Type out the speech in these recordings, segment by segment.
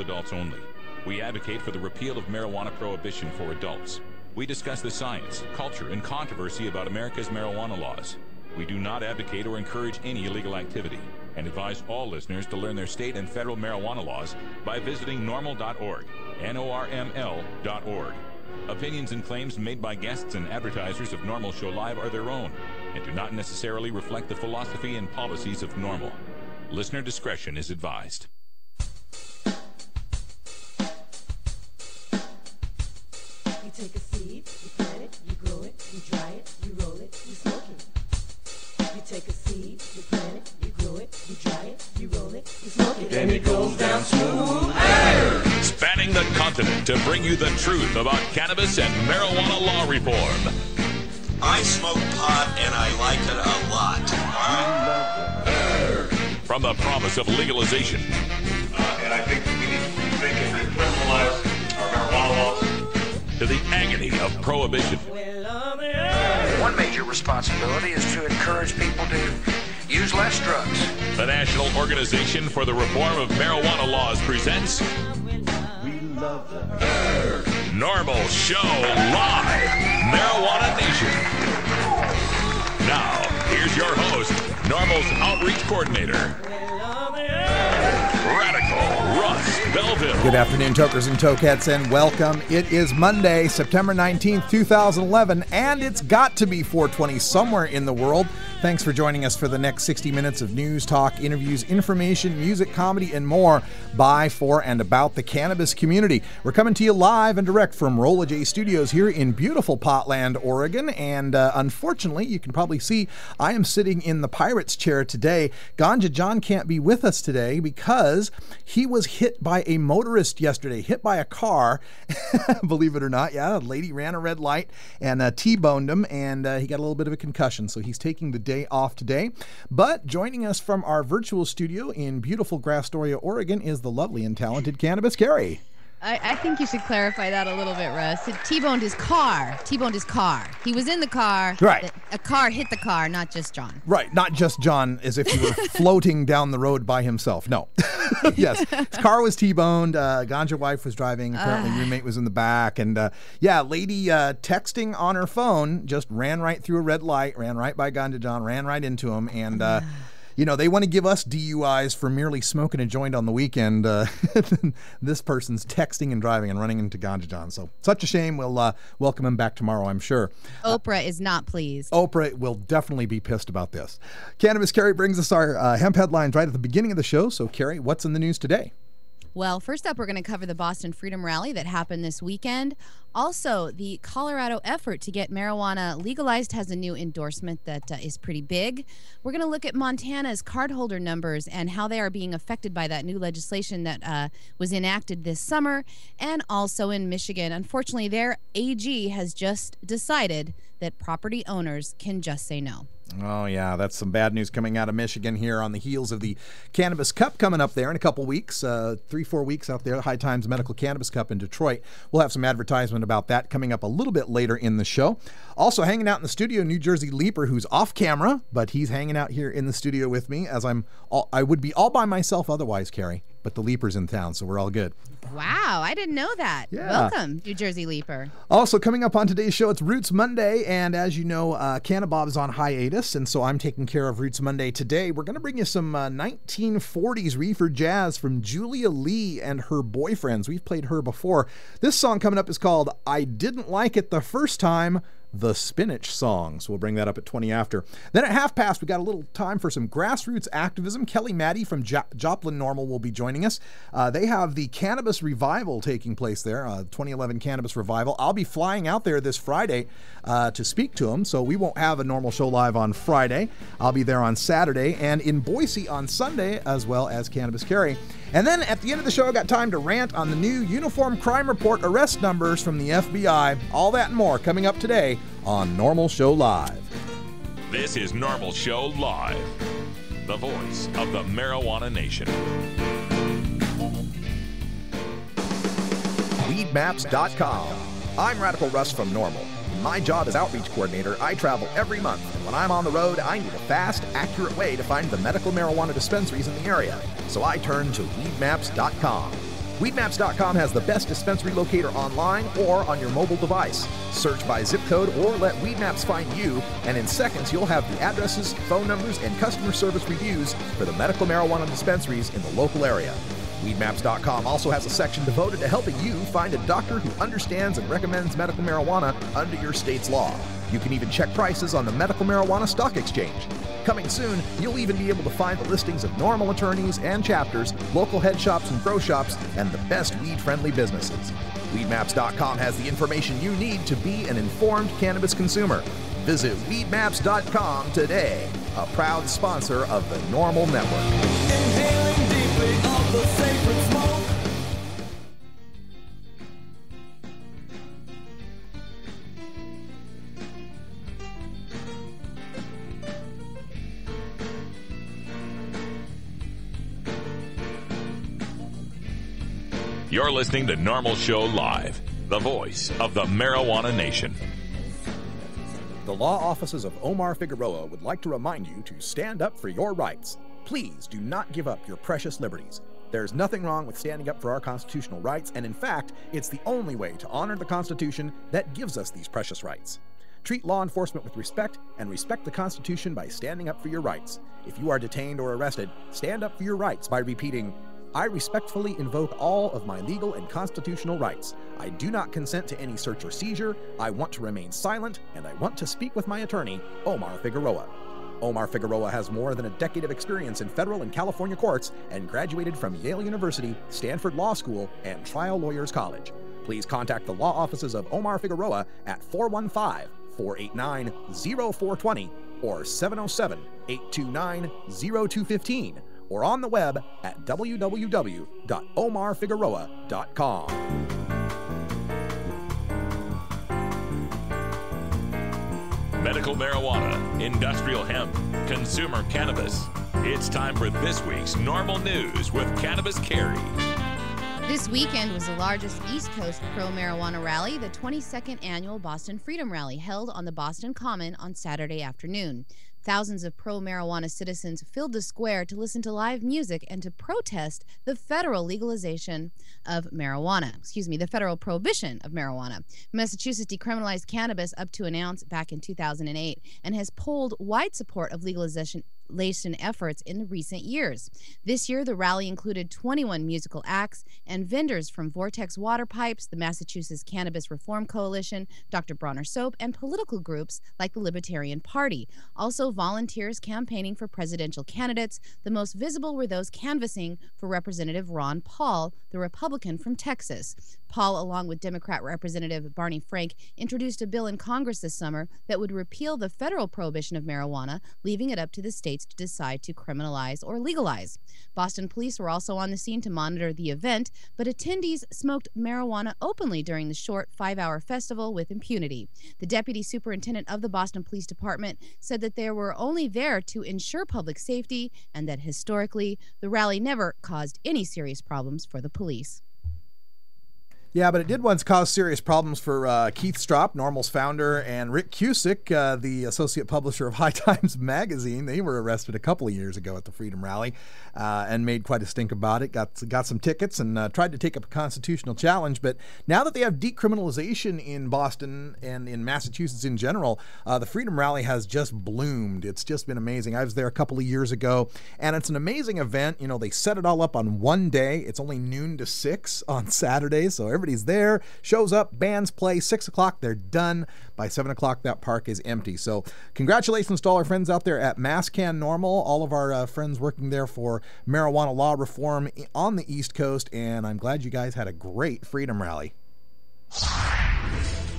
adults only. We advocate for the repeal of marijuana prohibition for adults. We discuss the science, culture, and controversy about America's marijuana laws. We do not advocate or encourage any illegal activity and advise all listeners to learn their state and federal marijuana laws by visiting NORML.org, NORML.org. Opinions and claims made by guests and advertisers of NORML Show Live are their own and do not necessarily reflect the philosophy and policies of NORML. Listener discretion is advised. You take a seed, you plant it, you grow it, you dry it, you roll it, you smoke it. You take a seed, you plant it, you grow it, you dry it, you roll it, you smoke it. Then it goes down smooth. Spanning the continent to bring you the truth about cannabis and marijuana law reform. I smoke pot and I like it a lot. From the promise of legalization. And I think we need to think and decriminalize our marijuana laws. To the agony of prohibition. One major responsibility is to encourage people to use less drugs. The National Organization for the Reform of Marijuana Laws presents NORML Show Live, Marijuana Nation. Now, here's your host, NORML's Outreach Coordinator, Radical Russ Belville. Good afternoon, tokers and tokettes, and welcome. It is Monday, September 19th, 2011, and it's got to be 420 somewhere in the world. Thanks for joining us for the next 60 minutes of news, talk, interviews, information, music, comedy, and more by, for, and about the cannabis community. We're coming to you live and direct from Rolla J Studios here in beautiful Potland, Oregon, and unfortunately, you can probably see I am sitting in the Pirates chair today. Ganja John can't be with us today because he was hit by a motorist yesterday, hit by a car, believe it or not. Yeah, a lady ran a red light and T-boned him, and he got a little bit of a concussion, so he's taking the day off today. But joining us from our virtual studio in beautiful Grastoria, Oregon is the lovely and talented Cannabis Carrie. I think you should clarify that a little bit, Russ. It T-boned his car. T-boned his car. He was in the car. Right. A car hit the car, not just John. Right. Not just John, as if he were floating down the road by himself. No. Yes. His car was T-boned. Ganja wife was driving. Apparently roommate was in the back. And lady texting on her phone just ran right through a red light, ran right by Ganja John, ran right into him. And they want to give us DUIs for merely smoking a joint on the weekend. This person's texting and driving and running into Ganja John. So such a shame. We'll welcome him back tomorrow, I'm sure. Oprah is not pleased. Oprah will definitely be pissed about this. Cannabis Carrie brings us our hemp headlines right at the beginning of the show. So Carrie, what's in the news today? Well, first up, we're going to cover the Boston Freedom Rally that happened this weekend. Also, the Colorado effort to get marijuana legalized has a new endorsement that is pretty big. We're going to look at Montana's cardholder numbers and how they are being affected by that new legislation that was enacted this summer. And also in Michigan, unfortunately, their AG has just decided that property owners can just say no. Oh, yeah, that's some bad news coming out of Michigan here on the heels of the Cannabis Cup coming up there in a couple weeks, 3-4 weeks out there, the High Times Medical Cannabis Cup in Detroit. We'll have some advertisement about that coming up a little bit later in the show. Also hanging out in the studio, New Jersey Leaper, who's off camera, but he's hanging out here in the studio with me as I would be all by myself otherwise, Carrie, but the Leaper's in town, so we're all good. Wow, I didn't know that. Yeah. Welcome, New Jersey Leaper. Also coming up on today's show, it's Roots Monday, and as you know, Cannabob is on hiatus, and so I'm taking care of Roots Monday today. We're going to bring you some 1940s reefer jazz from Julia Lee and her boyfriends. We've played her before. This song coming up is called I Didn't Like It the First Time, the Spinach Song. So we'll bring that up at 20 after. Then at half past, we got a little time for some grassroots activism. Kelly Maddie from Joplin NORML will be joining us. They have the Cannabis Revival taking place there, 2011 Cannabis Revival. I'll be flying out there this Friday to speak to them, so we won't have a NORML Show Live on Friday. I'll be there on Saturday and in Boise on Sunday, as well as Cannabis Carrie. And then at the end of the show, I got time to rant on the new Uniform Crime Report arrest numbers from the FBI. All that and more coming up today on NORML Show Live. This is NORML Show Live, the voice of the Marijuana Nation. Weedmaps.com. I'm Radical Russ from NORML. In my job as outreach coordinator, I travel every month, and when I'm on the road, I need a fast, accurate way to find the medical marijuana dispensaries in the area. So I turn to Weedmaps.com. Weedmaps.com has the best dispensary locator online or on your mobile device. Search by zip code or let Weedmaps find you, and in seconds you'll have the addresses, phone numbers, and customer service reviews for the medical marijuana dispensaries in the local area. Weedmaps.com also has a section devoted to helping you find a doctor who understands and recommends medical marijuana under your state's law. You can even check prices on the Medical Marijuana Stock Exchange. Coming soon, you'll even be able to find the listings of NORML attorneys and chapters, local head shops and grow shops, and the best weed-friendly businesses. Weedmaps.com has the information you need to be an informed cannabis consumer. Visit Weedmaps.com today, a proud sponsor of the NORML Network. Inhaling deeply of the sacred smoke. You're listening to NORML Show Live, the voice of the marijuana nation. The law offices of Omar Figueroa would like to remind you to stand up for your rights. Please do not give up your precious liberties. There's nothing wrong with standing up for our constitutional rights, and in fact, it's the only way to honor the Constitution that gives us these precious rights. Treat law enforcement with respect and respect the Constitution by standing up for your rights. If you are detained or arrested, stand up for your rights by repeating, "I respectfully invoke all of my legal and constitutional rights. I do not consent to any search or seizure. I want to remain silent, and I want to speak with my attorney, Omar Figueroa." Omar Figueroa has more than a decade of experience in federal and California courts and graduated from Yale University, Stanford Law School, and Trial Lawyers College. Please contact the law offices of Omar Figueroa at 415-489-0420 or 707-829-0215. or on the web at www.omarfigueroa.com. Medical marijuana, industrial hemp, consumer cannabis. It's time for this week's NORML News with Cannabis Carrie. This weekend was the largest East Coast pro-marijuana rally, the 22nd annual Boston Freedom Rally, held on the Boston Common on Saturday afternoon. Thousands of pro-marijuana citizens filled the square to listen to live music and to protest the federal legalization of marijuana. The federal prohibition of marijuana. Massachusetts decriminalized cannabis up to an ounce back in 2008 and has polled wide support of legalization efforts in the recent years. This year, the rally included 21 musical acts and vendors from Vortex Water Pipes, the Massachusetts Cannabis Reform Coalition, Dr. Bronner Soap, and political groups like the Libertarian Party. Also, volunteers campaigning for presidential candidates. The most visible were those canvassing for Representative Ron Paul, the Republican from Texas. Paul, along with Democrat Representative Barney Frank, introduced a bill in Congress this summer that would repeal the federal prohibition of marijuana, leaving it up to the states to decide to criminalize or legalize. Boston police were also on the scene to monitor the event, but attendees smoked marijuana openly during the short 5-hour festival with impunity. The deputy superintendent of the Boston Police Department said that they were only there to ensure public safety and that historically the rally never caused any serious problems for the police. Yeah, but it did once cause serious problems for Keith Stroup, NORML's founder, and Rick Cusick, the associate publisher of High Times magazine. They were arrested a couple of years ago at the Freedom Rally and made quite a stink about it. Got some tickets and tried to take up a constitutional challenge. But now that they have decriminalization in Boston and in Massachusetts in general, the Freedom Rally has just bloomed. It's just been amazing. I was there a couple of years ago, and it's an amazing event. You know, they set it all up on one day. It's only noon to 6 on Saturdays, so everybody's there, shows up, bands play, 6 o'clock, they're done. By 7 o'clock, that park is empty. So congratulations to all our friends out there at MassCan NORML, all of our friends working there for marijuana law reform on the East Coast, and I'm glad you guys had a great Freedom Rally.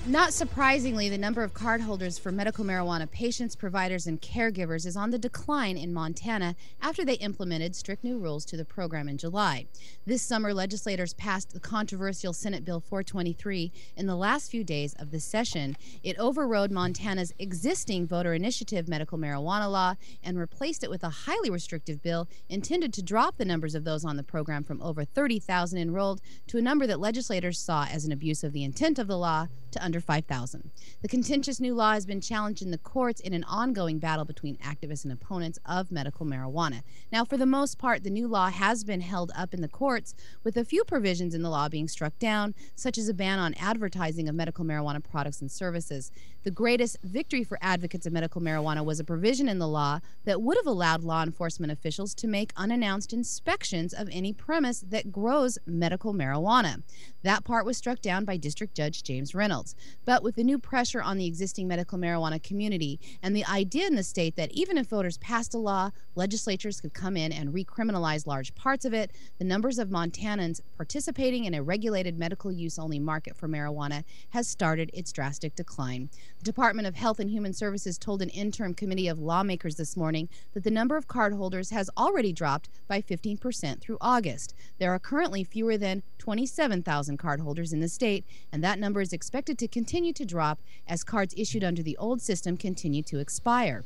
Not surprisingly, the number of cardholders for medical marijuana patients, providers, and caregivers is on the decline in Montana after they implemented strict new rules to the program in July. This summer, legislators passed the controversial Senate Bill 423 in the last few days of the session. It overrode Montana's existing voter initiative medical marijuana law and replaced it with a highly restrictive bill intended to drop the numbers of those on the program from over 30,000 enrolled to a number that legislators saw as an abuse of the intent of the law to under under 5,000. The contentious new law has been challenged in the courts in an ongoing battle between activists and opponents of medical marijuana. Now, for the most part, the new law has been held up in the courts, with a few provisions in the law being struck down, such as a ban on advertising of medical marijuana products and services. The greatest victory for advocates of medical marijuana was a provision in the law that would have allowed law enforcement officials to make unannounced inspections of any premise that grows medical marijuana. That part was struck down by District Judge James Reynolds. But with the new pressure on the existing medical marijuana community and the idea in the state that even if voters passed a law, legislatures could come in and recriminalize large parts of it, the numbers of Montanans participating in a regulated medical use only market for marijuana has started its drastic decline. The Department of Health and Human Services told an interim committee of lawmakers this morning that the number of cardholders has already dropped by 15% through August. There are currently fewer than 27,000 cardholders in the state, and that number is expected to continue to drop as cards issued under the old system continue to expire.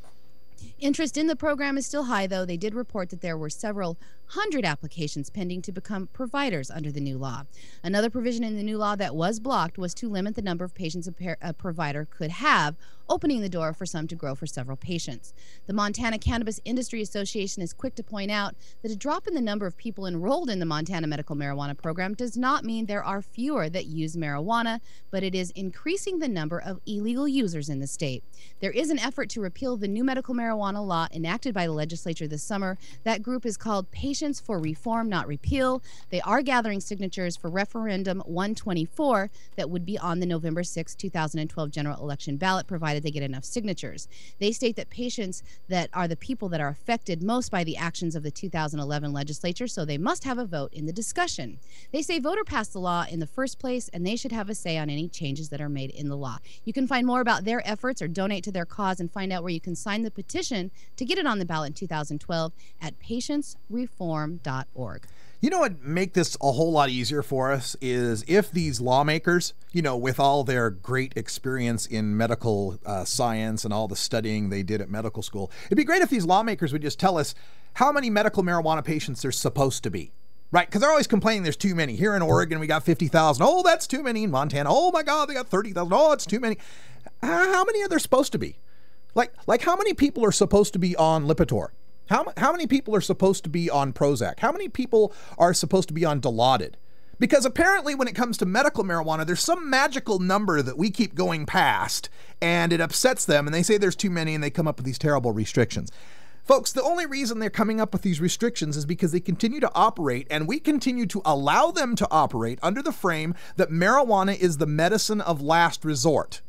Interest in the program is still high, though. They did report that there were several hundred applications pending to become providers under the new law. Another provision in the new law that was blocked was to limit the number of patients a provider could have, opening the door for some to grow for several patients. The Montana Cannabis Industry Association is quick to point out that a drop in the number of people enrolled in the Montana Medical Marijuana Program does not mean there are fewer that use marijuana, but it is increasing the number of illegal users in the state. There is an effort to repeal the new medical marijuana law enacted by the legislature this summer. That group is called Patients for Reform, Not Repeal. They are gathering signatures for Referendum 124 that would be on the November 6, 2012 general election ballot, provided they get enough signatures. They state that patients that are the people that are affected most by the actions of the 2011 legislature, so they must have a vote in the discussion. They say voter passed the law in the first place, and they should have a say on any changes that are made in the law. You can find more about their efforts or donate to their cause and find out where you can sign the petition to get it on the ballot in 2012 at patientsreform.org. You know what make this a whole lot easier for us is if these lawmakers, with all their great experience in medical science and all the studying they did at medical school, it'd be great if these lawmakers would just tell us how many medical marijuana patients there's supposed to be. Right, because they're always complaining there's too many. Here in Oregon, we got 50,000. Oh, that's too many. In Montana, oh my God, they got 30,000. Oh, it's too many. How many are there supposed to be? Like how many people are supposed to be on Lipitor? How many people are supposed to be on Prozac? How many people are supposed to be on Dilaudid? Because apparently when it comes to medical marijuana, there's some magical number that we keep going past, and it upsets them, and they say there's too many, and they come up with these terrible restrictions. Folks, the only reason they're coming up with these restrictions is because they continue to operate, and we continue to allow them to operate under the frame that marijuana is the medicine of last resort.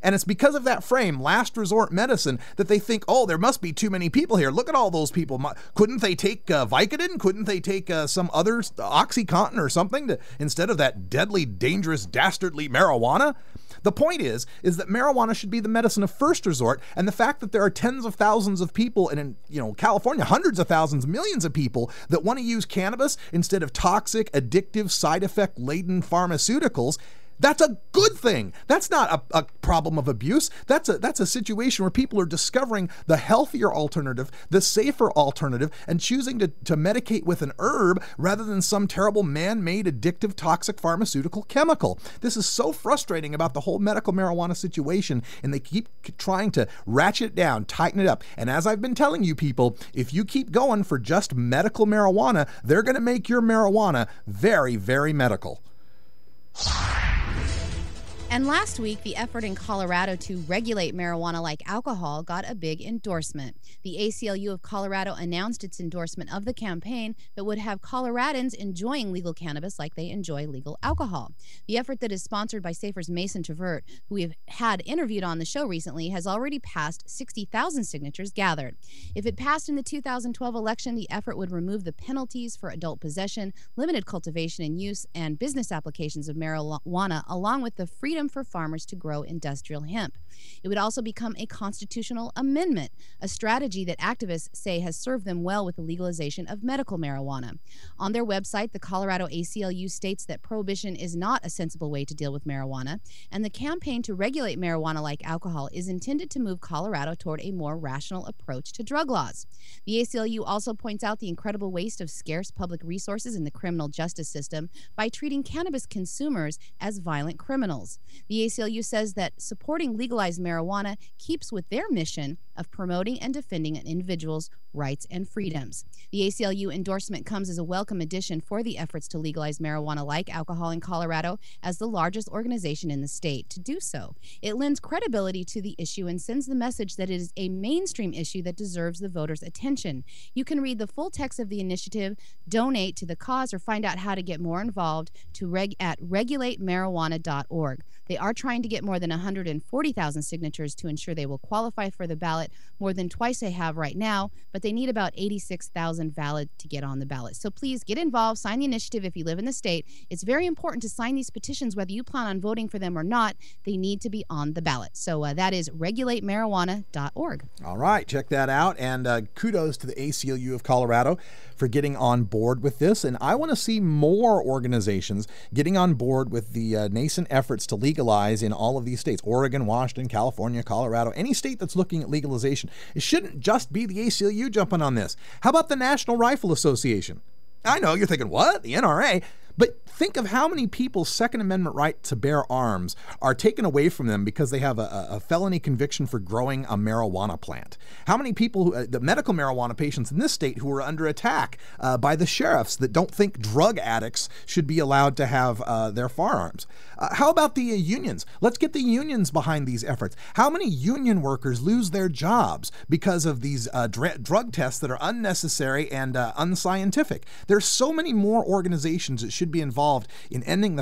And it's because of that frame, last resort medicine, that they think, oh, there must be too many people here. Look at all those people. Couldn't they take Vicodin? Couldn't they take some other OxyContin or something instead of that deadly, dangerous, dastardly marijuana? The point is that marijuana should be the medicine of first resort, and the fact that there are tens of thousands of people, and in California, hundreds of thousands, millions of people that want to use cannabis instead of toxic, addictive, side effect-laden pharmaceuticals, that's a good thing. That's not a problem of abuse. That's a situation where people are discovering the healthier alternative, the safer alternative, and choosing to medicate with an herb rather than some terrible man-made addictive toxic pharmaceutical chemical. This is so frustrating about the whole medical marijuana situation, and they keep trying to ratchet it down, tighten it up. And as I've been telling you people, if you keep going for just medical marijuana, they're going to make your marijuana very, very medical. And last week, the effort in Colorado to regulate marijuana like alcohol got a big endorsement. The ACLU of Colorado announced its endorsement of the campaign that would have Coloradans enjoying legal cannabis like they enjoy legal alcohol. The effort that is sponsored by SAFER's Mason Trevert, who we've had interviewed on the show recently, has already passed 60,000 signatures gathered. If it passed in the 2012 election, the effort would remove the penalties for adult possession, limited cultivation and use, and business applications of marijuana, along with the freedom for farmers to grow industrial hemp. It would also become a constitutional amendment, a strategy that activists say has served them well with the legalization of medical marijuana. On their website, the Colorado ACLU states that prohibition is not a sensible way to deal with marijuana, and the campaign to regulate marijuana like alcohol is intended to move Colorado toward a more rational approach to drug laws. The ACLU also points out the incredible waste of scarce public resources in the criminal justice system by treating cannabis consumers as violent criminals. The ACLU says that supporting legalized marijuana keeps with their mission of promoting and defending an individual's rights and freedoms. The ACLU endorsement comes as a welcome addition for the efforts to legalize marijuana like alcohol in Colorado as the largest organization in the state to do so. It lends credibility to the issue and sends the message that it is a mainstream issue that deserves the voters' attention. You can read the full text of the initiative, donate to the cause, or find out how to get more involved at regulatemarijuana.org. They are trying to get more than 140,000 signatures to ensure they will qualify for the ballot, more than twice they have right now, but they need about 86,000 valid to get on the ballot. So please get involved, sign the initiative if you live in the state. It's very important to sign these petitions, whether you plan on voting for them or not. They need to be on the ballot. So that is regulatemarijuana.org. All right, check that out. And kudos to the ACLU of Colorado for getting on board with this. And I want to see more organizations getting on board with the nascent efforts to legalize in all of these states: Oregon, Washington, California, Colorado, any state that's looking at legalization. It shouldn't just be the ACLU jumping on this. How about the National Rifle Association? I know you're thinking, what? The NRA? But think of how many people's Second Amendment right to bear arms are taken away from them because they have a felony conviction for growing a marijuana plant. How many people, the medical marijuana patients in this state who are under attack by the sheriffs that don't think drug addicts should be allowed to have their firearms. How about the unions? Let's get the unions behind these efforts. How many union workers lose their jobs because of these drug tests that are unnecessary and unscientific? There's so many more organizations that should be involved in ending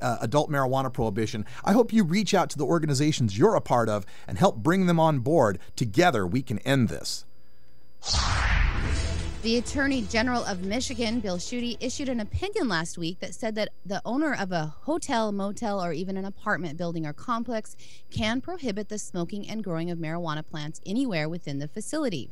adult marijuana prohibition. I hope you reach out to the organizations you're a part of and help bring them on board. Together, we can end this. The Attorney General of Michigan, Bill Schuette, issued an opinion last week that said that the owner of a hotel, motel, or even an apartment building or complex can prohibit the smoking and growing of marijuana plants anywhere within the facility.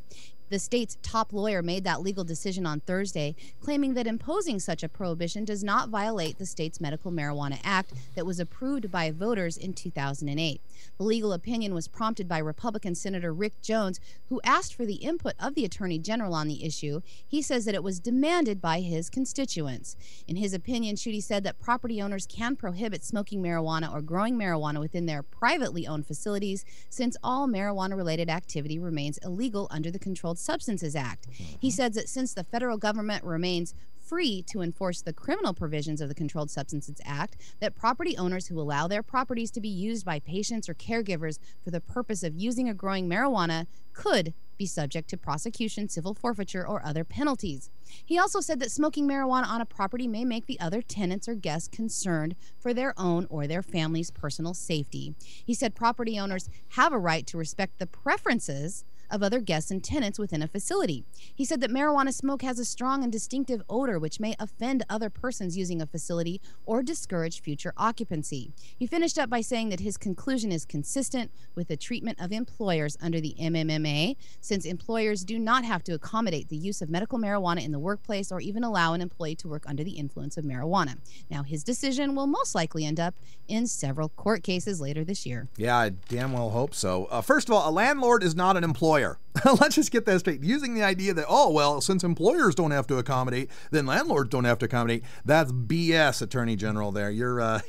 The state's top lawyer made that legal decision on Thursday, claiming that imposing such a prohibition does not violate the state's Medical Marijuana Act that was approved by voters in 2008. The legal opinion was prompted by Republican Senator Rick Jones, who asked for the input of the Attorney General on the issue. He says that it was demanded by his constituents. In his opinion, Schuette said that property owners can prohibit smoking marijuana or growing marijuana within their privately owned facilities, since all marijuana-related activity remains illegal under the Controlled Substances Act. He said that since the federal government remains free to enforce the criminal provisions of the Controlled Substances Act, that property owners who allow their properties to be used by patients or caregivers for the purpose of using or growing marijuana could be subject to prosecution, civil forfeiture, or other penalties. He also said that smoking marijuana on a property may make the other tenants or guests concerned for their own or their family's personal safety. He said property owners have a right to respect the preferences of other guests and tenants within a facility. He said that marijuana smoke has a strong and distinctive odor which may offend other persons using a facility or discourage future occupancy. He finished up by saying that his conclusion is consistent with the treatment of employers under the MMMA, since employers do not have to accommodate the use of medical marijuana in the workplace or even allow an employee to work under the influence of marijuana. Now, his decision will most likely end up in several court cases later this year. Yeah, I damn well hope so. First of all, a landlord is not an employer. Let's just get that straight. Using the idea that, oh, well, since employers don't have to accommodate, then landlords don't have to accommodate. That's BS, Attorney General there. You're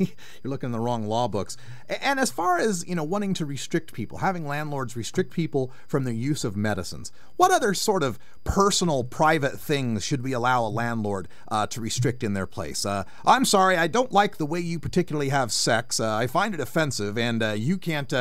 looking in the wrong law books. And as far as, wanting to restrict people, having landlords restrict people from the use of medicines, what other sort of personal, private things should we allow a landlord to restrict in their place? I'm sorry, I don't like the way you particularly have sex. I find it offensive, and you can't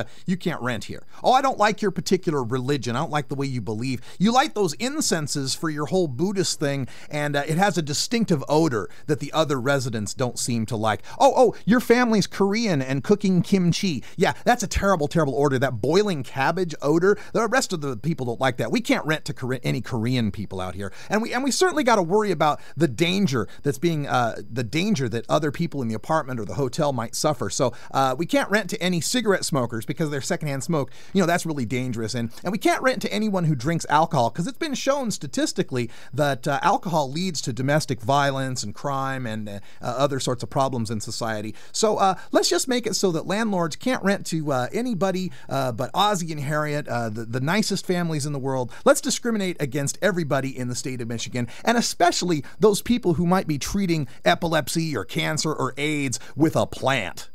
rent here. Oh, I don't like your particular religion. I don't like the way you believe. You light those incenses for your whole Buddhist thing, and it has a distinctive odor that the other residents don't seem to like. Oh, your family's Korean and cooking kimchi. Yeah, that's a terrible, terrible odor. That boiling cabbage odor. The rest of the people don't like that. We can't rent to any Korean people out here, and we certainly got to worry about the danger that's being the danger that other people in the apartment or the hotel might suffer. So we can't rent to any cigarette smokers because they're secondhand smoke. That's really dangerous, and we can't rent to anyone who drinks alcohol, because it's been shown statistically that alcohol leads to domestic violence and crime and other sorts of problems in society. So let's just make it so that landlords can't rent to anybody but Ozzie and Harriet, the nicest families in the world. Let's discriminate against everybody in the state of Michigan, and especially those people who might be treating epilepsy or cancer or AIDS with a plant.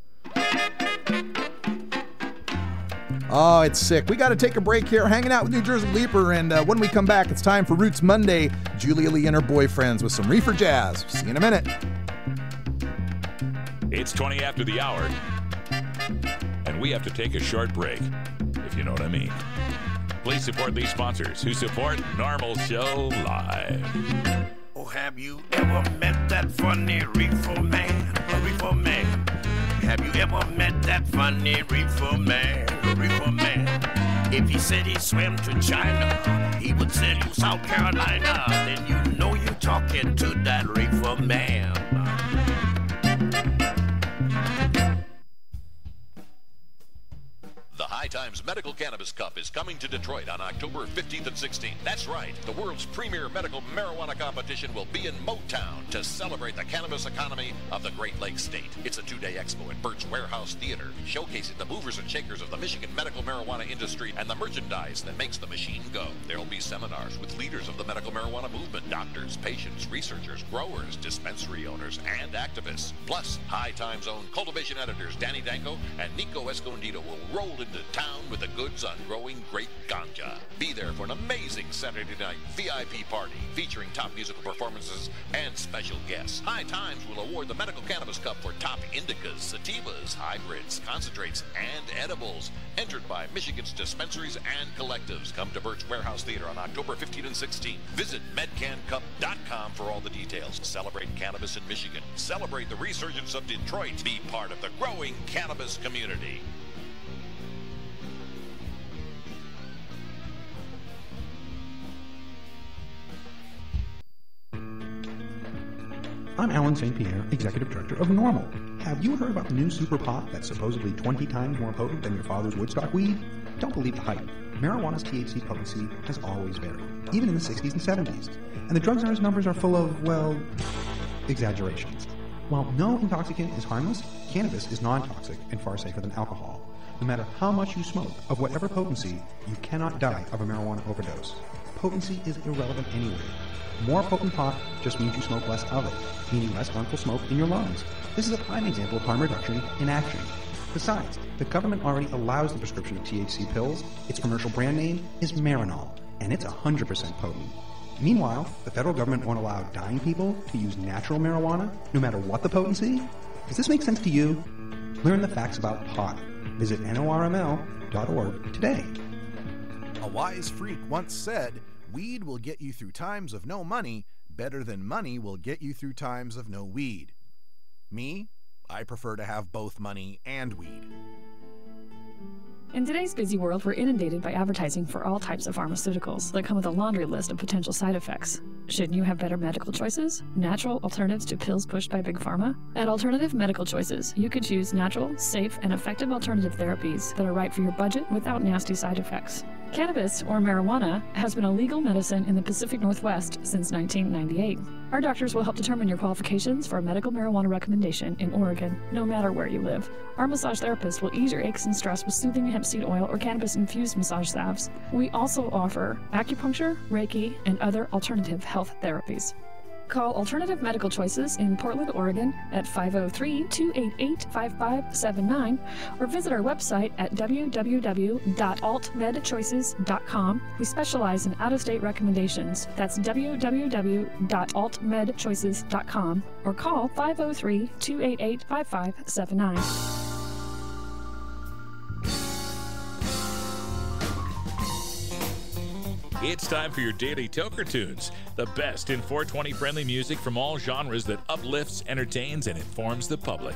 Oh, it's sick. We got to take a break here, hanging out with New Jersey Leaper, and when we come back, it's time for Roots Monday. Julia Lee and her boyfriends with some Reefer Jazz. See you in a minute. It's 20 after the hour, and we have to take a short break, if you know what I mean. Please support these sponsors who support Normal Show Live. Oh, have you ever met that funny reefer man? A reefer man. Have you ever met that funny reefer man? A reefer man. If he said he swam to China, he would sell you South Carolina. Then you know you're talking to that reefer man. The High Times Medical Cannabis Cup is coming to Detroit on October 15th and 16th. That's right, the world's premier medical marijuana competition will be in Motown to celebrate the cannabis economy of the Great Lakes State. It's a two-day expo at Birch Warehouse Theater, showcasing the movers and shakers of the Michigan medical marijuana industry and the merchandise that makes the machine go. There will be seminars with leaders of the medical marijuana movement, doctors, patients, researchers, growers, dispensary owners, and activists. Plus, High Times own cultivation editors Danny Danko and Nico Escondido will roll into town with the goods on growing great ganja. Be there for an amazing Saturday night VIP party featuring top musical performances and special guests. High Times will award the Medical Cannabis Cup for top indicas, sativas, hybrids, concentrates, and edibles, entered by Michigan's dispensaries and collectives. Come to Birch Warehouse Theater on October 15 and 16. Visit medcancup.com for all the details. Celebrate cannabis in Michigan. Celebrate the resurgence of Detroit. Be part of the growing cannabis community. I'm Alan St. Pierre, Executive Director of Normal. Have you heard about the new super pot that's supposedly 20 times more potent than your father's Woodstock weed? Don't believe the hype. Marijuana's THC potency has always varied, even in the 60s and 70s. And the drug czar's numbers are full of, well, exaggerations. While no intoxicant is harmless, cannabis is non-toxic and far safer than alcohol. No matter how much you smoke, of whatever potency, you cannot die of a marijuana overdose. Potency is irrelevant anyway. More potent pot just means you smoke less of it, meaning less harmful smoke in your lungs. This is a prime example of harm reduction in action. Besides, the government already allows the prescription of THC pills. Its commercial brand name is Marinol, and it's 100% potent. Meanwhile, the federal government won't allow dying people to use natural marijuana, no matter what the potency. Does this make sense to you? Learn the facts about pot. Visit norml.org today. A wise freak once said, "Weed will get you through times of no money better than money will get you through times of no weed." Me, I prefer to have both money and weed. In today's busy world, we're inundated by advertising for all types of pharmaceuticals that come with a laundry list of potential side effects. Shouldn't you have better medical choices? Natural alternatives to pills pushed by Big Pharma? At Alternative Medical Choices, you could choose natural, safe, and effective alternative therapies that are right for your budget without nasty side effects. Cannabis, or marijuana, has been a legal medicine in the Pacific Northwest since 1998. Our doctors will help determine your qualifications for a medical marijuana recommendation in Oregon, no matter where you live. Our massage therapist will ease your aches and stress with soothing hemp seed oil or cannabis-infused massage salves. We also offer acupuncture, Reiki, and other alternative health therapies. Call Alternative Medical Choices in Portland, Oregon at 503-288-5579 or visit our website at www.altmedchoices.com. We specialize in out-of-state recommendations. That's www.altmedchoices.com or call 503-288-5579. It's time for your daily Toker Tunes, the best in 420 friendly music from all genres that uplifts, entertains, and informs the public.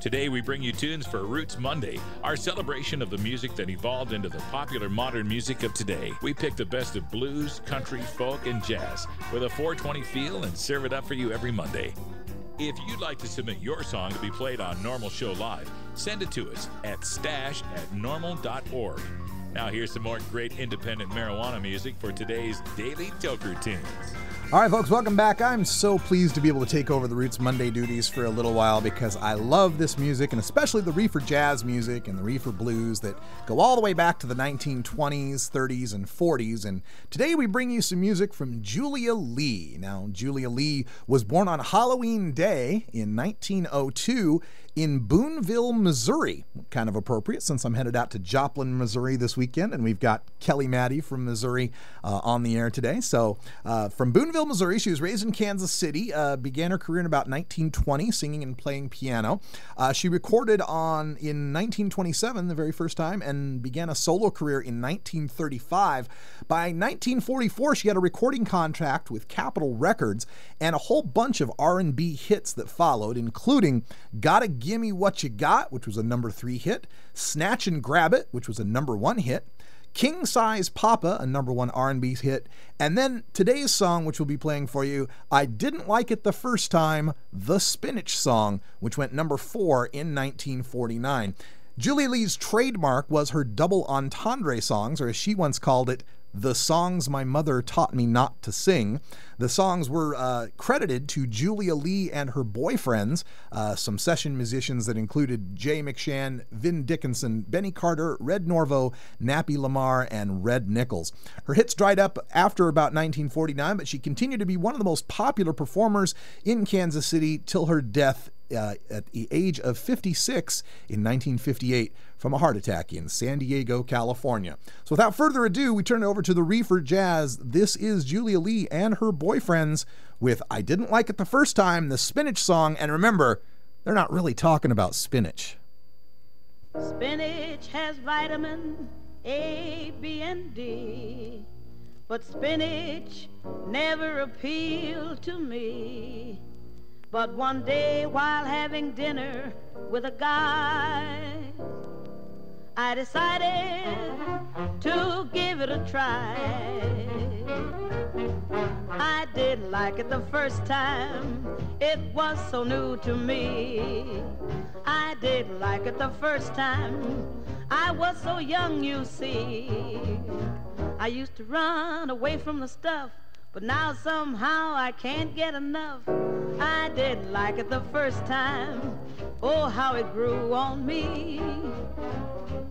Today we bring you tunes for Roots Monday, our celebration of the music that evolved into the popular modern music of today. We pick the best of blues, country, folk, and jazz with a 420 feel and serve it up for you every Monday. If you'd like to submit your song to be played on Normal Show Live, send it to us at stash@normal.org. Now here's some more great independent marijuana music for today's Daily Toker Tunes. All right, folks, welcome back. I'm so pleased to be able to take over the Roots Monday duties for a little while because I love this music, and especially the reefer jazz music and the reefer blues that go all the way back to the 1920s, 30s, and 40s. And today we bring you some music from Julia Lee. Now, Julia Lee was born on Halloween Day in 1902 in Boonville, Missouri. Kind of appropriate since I'm headed out to Joplin, Missouri this weekend, and we've got Kelly Maddie from Missouri on the air today. So from Boonville, Missouri, she was raised in Kansas City, began her career in about 1920, singing and playing piano. She recorded in 1927, the very first time, and began a solo career in 1935. By 1944, she had a recording contract with Capitol Records and a whole bunch of R&B hits that followed, including Gotta Gimme What You Got, which was a number 3 hit, Snatch and Grab It, which was a number 1 hit, King Size Papa, a number 1 R&B hit, and then today's song, which we'll be playing for you, I Didn't Like It the First Time, The Spinach Song, which went number 4 in 1949. Julia Lee's trademark was her double entendre songs, or as she once called it, the songs my mother taught me not to sing. The songs were credited to Julia Lee and her boyfriends, some session musicians that included Jay McShann, Vin Dickinson, Benny Carter, Red Norvo, Nappy Lamar, and Red Nichols. Her hits dried up after about 1949, but she continued to be one of the most popular performers in Kansas City till her death at the age of 56 in 1958 from a heart attack in San Diego, California. So without further ado, we turn it over to the Reefer Jazz. This is Julia Lee and her boyfriends with I Didn't Like It the First Time, the Spinach Song. And remember, they're not really talking about spinach. Spinach has vitamin A, B, and D, but spinach never appealed to me. But one day while having dinner with a guy, I decided to give it a try. I didn't like it the first time, it was so new to me. I didn't like it the first time, I was so young, you see. I used to run away from the stuff, but now somehow I can't get enough. I didn't like it the first time, oh how it grew on me.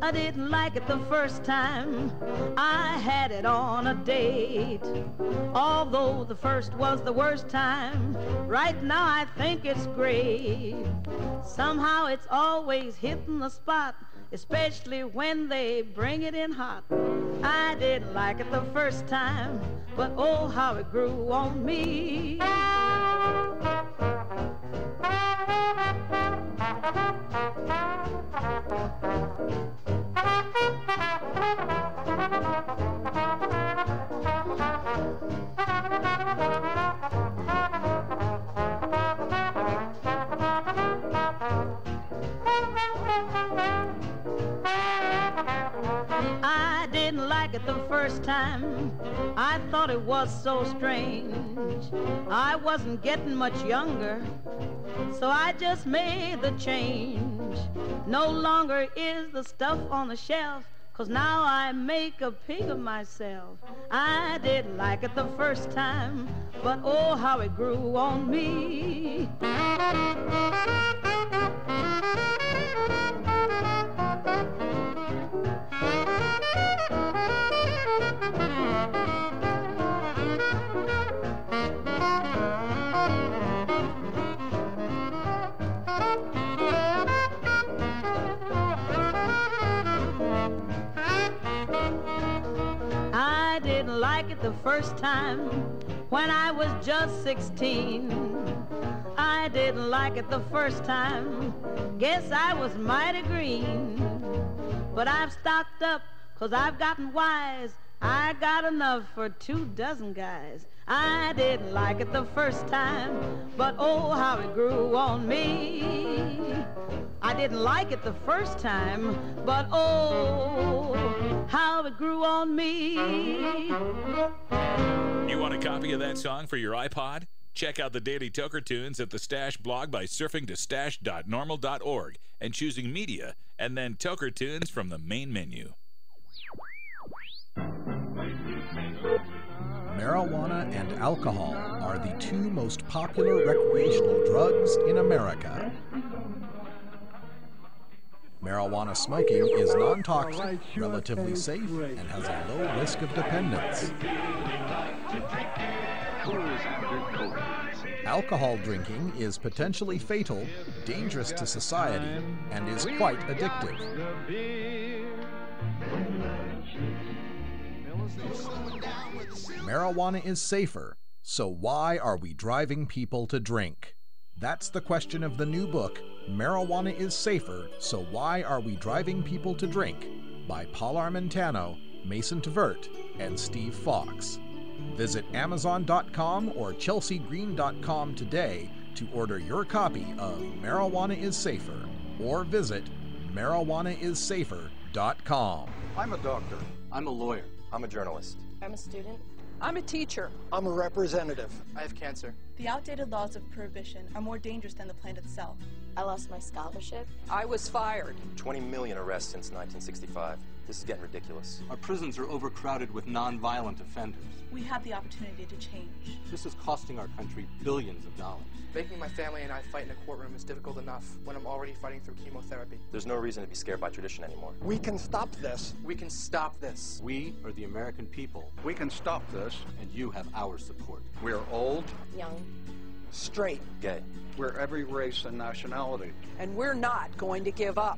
I didn't like it the first time I had it on a date. Although the first was the worst time, right now I think it's great. Somehow it's always hitting the spot, especially when they bring it in hot. I didn't like it the first time, but oh how it grew on me. I didn't like it the first time, I thought it was so strange. I wasn't getting much younger, so I just made the change. No longer is the stuff on the shelf, 'cause now I make a pig of myself. I didn't like it the first time, but oh how it grew on me. I didn't like it the first time when I was just 16. I didn't like it the first time, guess I was mighty green. But I've stocked up 'cause I've gotten wise, I got enough for 24 guys. I didn't like it the first time, but oh how it grew on me. I didn't like it the first time, but oh how it grew on me. You want a copy of that song for your iPod? Check out the Daily Toker Tunes at the Stash blog by surfing to stash.normal.org and choosing Media, and then Toker Tunes from the main menu. Marijuana and alcohol are the two most popular recreational drugs in America. Marijuana smoking is non-toxic, relatively safe, and has a low risk of dependence. Alcohol drinking is potentially fatal, dangerous to society, and is quite addictive. Marijuana is safer, so why are we driving people to drink? That's the question of the new book, Marijuana is Safer, So Why Are We Driving People to Drink? By Paul Armentano, Mason Tvert, and Steve Fox. Visit Amazon.com or ChelseaGreen.com today to order your copy of Marijuana is Safer, or visit marijuanaissafer.com. I'm a doctor. I'm a lawyer. I'm a journalist. I'm a student. I'm a teacher. I'm a representative. I have cancer. The outdated laws of prohibition are more dangerous than the plant itself. I lost my scholarship. I was fired. 20 million arrests since 1965. This is getting ridiculous. Our prisons are overcrowded with non-violent offenders. We have the opportunity to change. This is costing our country billions of dollars. Making my family and I fight in a courtroom is difficult enough when I'm already fighting through chemotherapy. There's no reason to be scared by tradition anymore. We can stop this. We can stop this. We are the American people. We can stop this, and you have our support. We're old, young, straight, gay. We're every race and nationality. And we're not going to give up.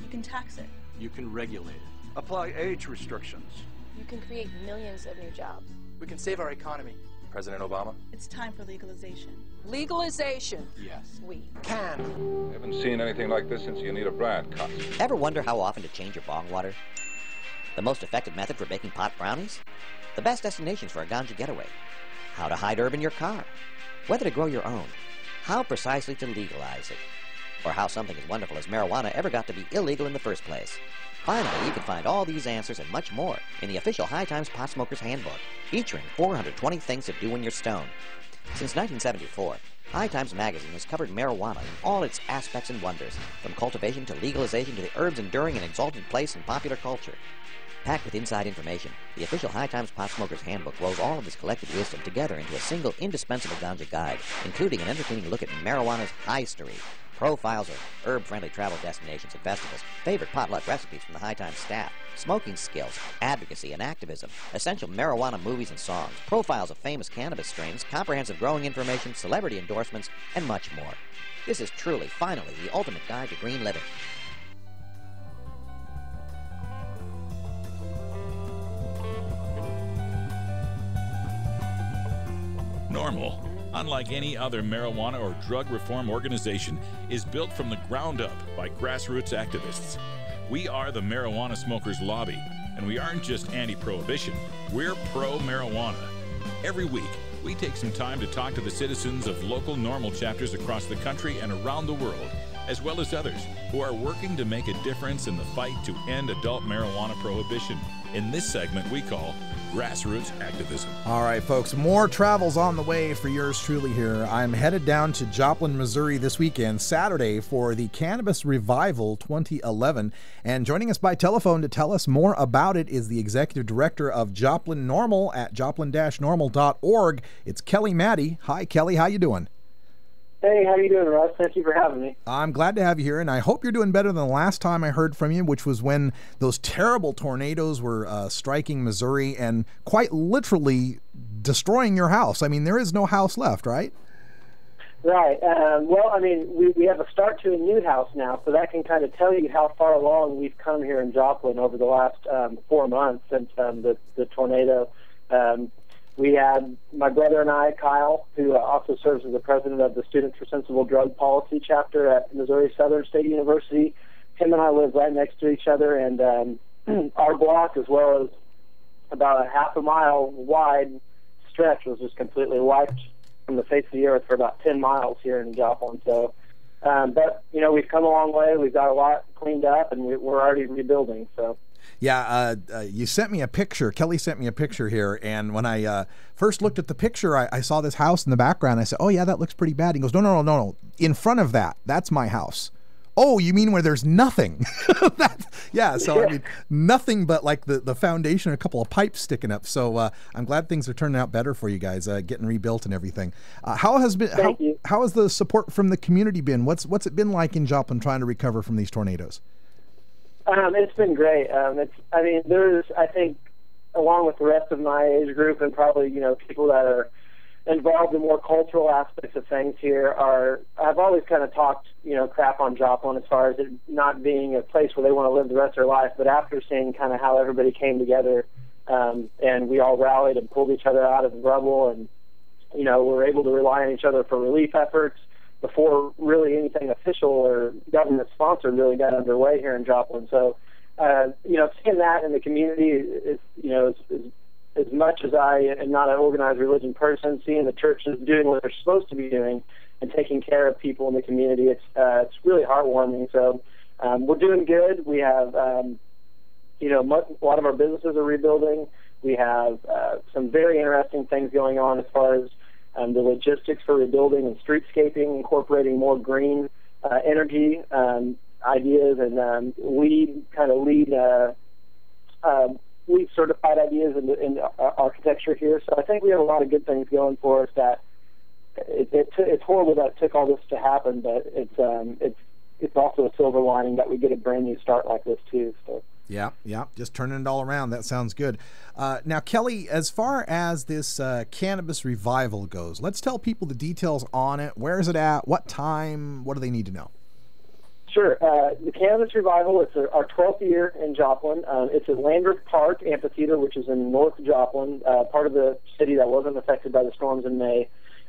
You can tax it. You can regulate it. Apply age restrictions. You can create millions of new jobs. We can save our economy. President Obama? It's time for legalization. Legalization. Yes. We can. Haven't seen anything like this since Anita Bryant cut. Ever wonder how often to change your bong water? The most effective method for baking pot brownies? The best destinations for a ganja getaway? How to hide herb in your car? Whether to grow your own? How precisely to legalize it? Or how something as wonderful as marijuana ever got to be illegal in the first place? Finally, you can find all these answers and much more in the official High Times Pot Smoker's Handbook, featuring 420 things to do when you're stoned. Since 1974, High Times magazine has covered marijuana in all its aspects and wonders, from cultivation to legalization to the herb's enduring and exalted place in popular culture. Packed with inside information, the official High Times Pot Smoker's Handbook rolls all of this collected wisdom together into a single indispensable ganja guide, including an entertaining look at marijuana's history, profiles of herb-friendly travel destinations and festivals, favorite potluck recipes from the High Times staff, smoking skills, advocacy and activism, essential marijuana movies and songs, profiles of famous cannabis strains, comprehensive growing information, celebrity endorsements, and much more. This is truly, finally, the ultimate guide to green living. NORML, unlike any other marijuana or drug reform organization, is built from the ground up by grassroots activists. We are the Marijuana Smokers Lobby, and we aren't just anti-prohibition, we're pro-marijuana. Every week, we take some time to talk to the citizens of local NORML chapters across the country and around the world, as well as others who are working to make a difference in the fight to end adult marijuana prohibition. In this segment, we call Grassroots Activism. All right, folks, more travel's on the way for yours truly here. I'm headed down to Joplin, Missouri this weekend, Saturday, for the Cannabis Revival 2011. And joining us by telephone to tell us more about it is the executive director of Joplin NORML at joplin-normal.org. It's Kelly Maddie. Hi, Kelly. How you doing? Hey, how you doing, Russ? Thank you for having me. I'm glad to have you here, and I hope you're doing better than the last time I heard from you, which was when those terrible tornadoes were striking Missouri and quite literally destroying your house. I mean, there is no house left, right? Right. Well, I mean, we have a start to a new house now, so that can kind of tell you how far along we've come here in Joplin over the last 4 months since the tornado. We had my brother and I, Kyle, who also serves as the president of the Students for Sensible Drug Policy chapter at Missouri Southern State University. Him and I live right next to each other, and our block, as well as about a half a mile wide stretch, was just completely wiped from the face of the earth for about 10 miles here in Joplin. So, but, you know, we've come a long way. We've got a lot cleaned up, and we're already rebuilding, so. Yeah, you sent me a picture. Kelly sent me a picture here, and when I first looked at the picture, I saw this house in the background. I said, oh, yeah, that looks pretty bad. He goes, no. In front of that, that's my house. Oh, you mean where there's nothing? So I mean, nothing but like the foundation and a couple of pipes sticking up. So I'm glad things are turning out better for you guys, getting rebuilt and everything. How has the support from the community been? What's it been like in Joplin trying to recover from these tornadoes? It's been great. There's, I think, along with the rest of my age group and probably, people that are involved in more cultural aspects of things here I've always kind of talked, crap on Joplin as far as it not being a place where they want to live the rest of their life. But after seeing kind of how everybody came together and we all rallied and pulled each other out of the rubble and, were able to rely on each other for relief efforts before really anything official or government sponsored really got underway here in Joplin. So, seeing that in the community is, as much as I am not an organized religion person, seeing the churches doing what they're supposed to be doing and taking care of people in the community, it's really heartwarming. So we're doing good. We have, a lot of our businesses are rebuilding. We have some very interesting things going on as far as the logistics for rebuilding and streetscaping, incorporating more green energy ideas and lead certified ideas in architecture here. So I think we have a lot of good things going for us. That it's horrible that it took all this to happen, but it's also a silver lining that we get a brand new start like this too. So. Yeah, just turning it all around. That sounds good. Now, Kelly, as far as this cannabis revival goes, let's tell people the details on it. Where is it at? What time? What do they need to know? Sure. The Cannabis Revival, it's our 12th year in Joplin. It's at Landreth Park Amphitheater, which is in North Joplin, part of the city that wasn't affected by the storms in May.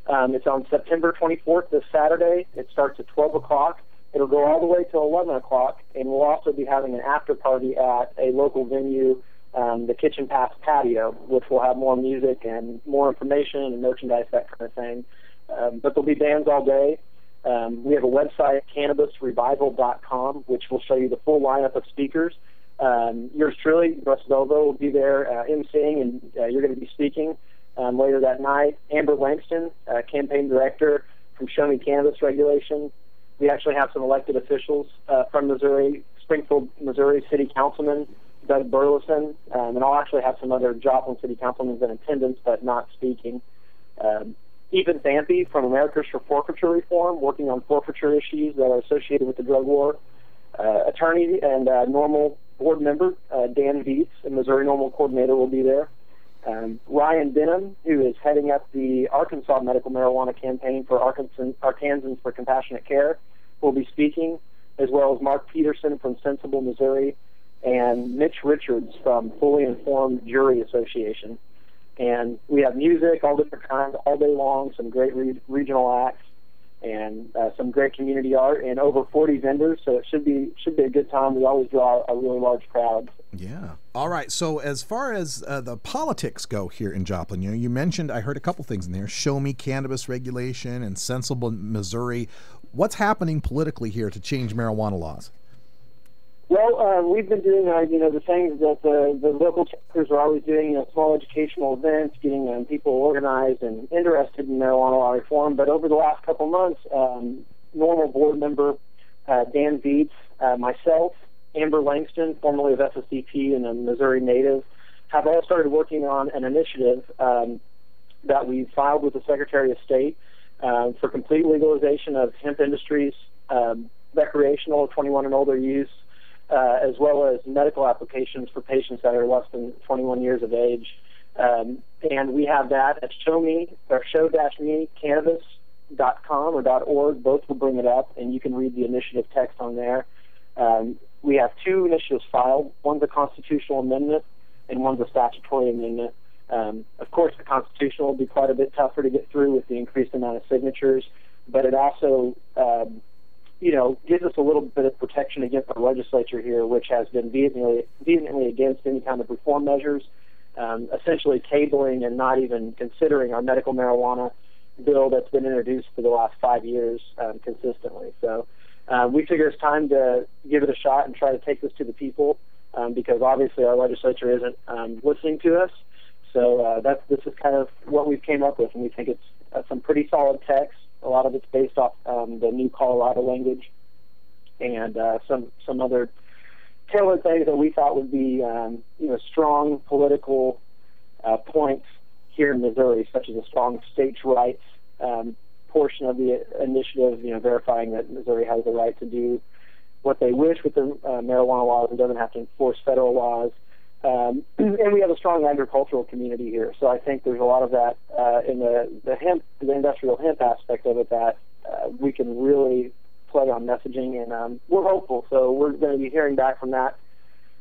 It's on September 24th, this Saturday. It starts at 12 o'clock. It'll go all the way till 11 o'clock, and we'll also be having an after party at a local venue, the Kitchen Pass Patio, which will have more music and more information and merchandise, that kind of thing. But there'll be bands all day. We have a website, cannabisrevival.com, which will show you the full lineup of speakers. Yours truly, Russ Belvo, will be there emceeing, and you're going to be speaking later that night. Amber Langston, campaign director from Show Me Cannabis Regulation. We actually have some elected officials from Missouri, Springfield, Missouri City Councilman Doug Burleson, and I'll actually have some other Joplin City Councilmen in attendance but not speaking. Ethan Thampy from Americans for Forfeiture Reform, working on forfeiture issues that are associated with the drug war. Attorney and NORML board member Dan Vietz, a Missouri NORML coordinator, will be there. Ryan Denham, who is heading up the Arkansas medical marijuana campaign for Arkansans for Compassionate Care, will be speaking, as well as Mark Peterson from Sensible, Missouri, and Mitch Richards from Fully Informed Jury Association. And we have music, all different kinds, all day long, some great regional acts, and some great community art, and over 40 vendors, so it should be a good time. We always draw a really large crowd. Yeah. All right, so as far as the politics go here in Joplin, you mentioned, I heard a couple things in there, Show Me Cannabis Regulation and Sensible Missouri. What's happening politically here to change marijuana laws? Well, we've been doing the things that the local chapters are always doing, small educational events, getting people organized and interested in marijuana law reform. But over the last couple months, NORML board member Dan Vietz, myself, Amber Langston, formerly of SSDP and a Missouri native, have all started working on an initiative that we filed with the Secretary of State for complete legalization of hemp industries, recreational 21 and older use, as well as medical applications for patients that are less than 21 years of age. And we have that at show-me-cannabis.com or .org. Both will bring it up, and you can read the initiative text on there. We have two initiatives filed. One's a constitutional amendment, and one's a statutory amendment. Of course, the constitutional will be quite a bit tougher to get through with the increased amount of signatures, but it also gives us a little bit of protection against our legislature here, which has been vehemently against any kind of reform measures, essentially tabling and not even considering our medical marijuana bill that's been introduced for the last 5 years consistently. So we figure it's time to give it a shot and try to take this to the people, because obviously our legislature isn't listening to us. So this is kind of what we've came up with, and we think it's some pretty solid text. A lot of it's based off the new Colorado language. and some other tailored things that we thought would be strong political points here in Missouri, such as a strong states' rights portion of the initiative, verifying that Missouri has the right to do what they wish with the marijuana laws and doesn't have to enforce federal laws. And we have a strong agricultural community here, so I think there's a lot of that in the industrial hemp aspect of it that we can really play on messaging, and we're hopeful. So we're going to be hearing back from that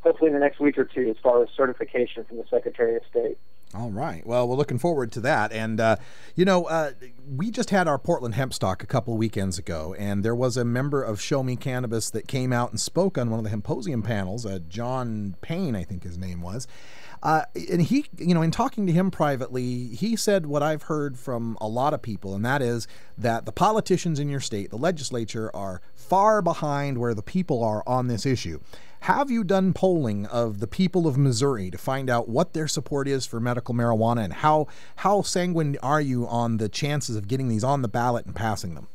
hopefully in the next week or two as far as certification from the Secretary of State. All right. Well, we're looking forward to that. And, we just had our Portland Hemp Stock a couple of weekends ago, and there was a member of Show Me Cannabis that came out and spoke on one of the Hemposium panels, John Payne, I think his name was. And he, in talking to him privately, he said what I've heard from a lot of people, and that is that the politicians in your state, the legislature, are far behind where the people are on this issue. Have you done polling of the people of Missouri to find out what their support is for medical marijuana, and how sanguine are you on the chances of getting these on the ballot and passing them?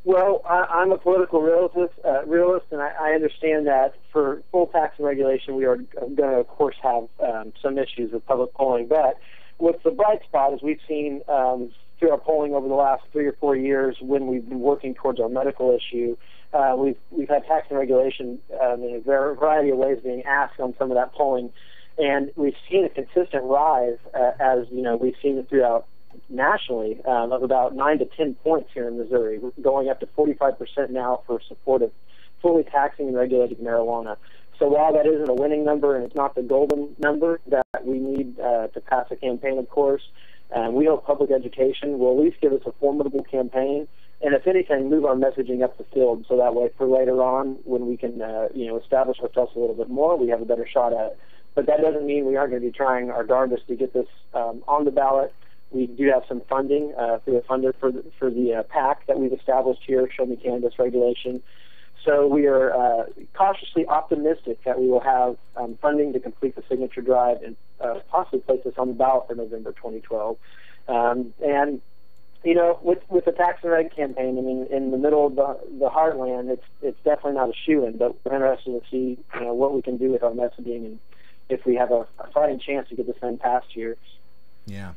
Well, I'm a political realist, and I understand that for full tax and regulation, we are going to, of course, have some issues with public polling. But what's the bright spot is we've seen through our polling over the last 3 or 4 years when we've been working towards our medical issue, we've had tax and regulation in a variety of ways being asked on some of that polling, and we've seen a consistent rise as we've seen it throughout nationally of about 9 to 10 points here in Missouri. We're going up to 45% now for support of fully taxing and regulating marijuana. So while that isn't a winning number and it's not the golden number that we need to pass a campaign, of course, we hope public education will at least give us a formidable campaign, and if anything, move our messaging up the field so that way for later on when we can establish ourselves a little bit more, we have a better shot at it. But that doesn't mean we aren't going to be trying our darndest to get this on the ballot. We do have some funding through a funder for the PAC that we've established here, Show Me Cannabis Regulation. So we are cautiously optimistic that we will have funding to complete the signature drive and possibly place this on the ballot for November 2012. And with the tax and reg campaign, I mean, in the middle of the heartland, it's definitely not a shoo-in, but we're interested to see what we can do with our messaging and if we have a fighting chance to get this thing passed here. Yeah.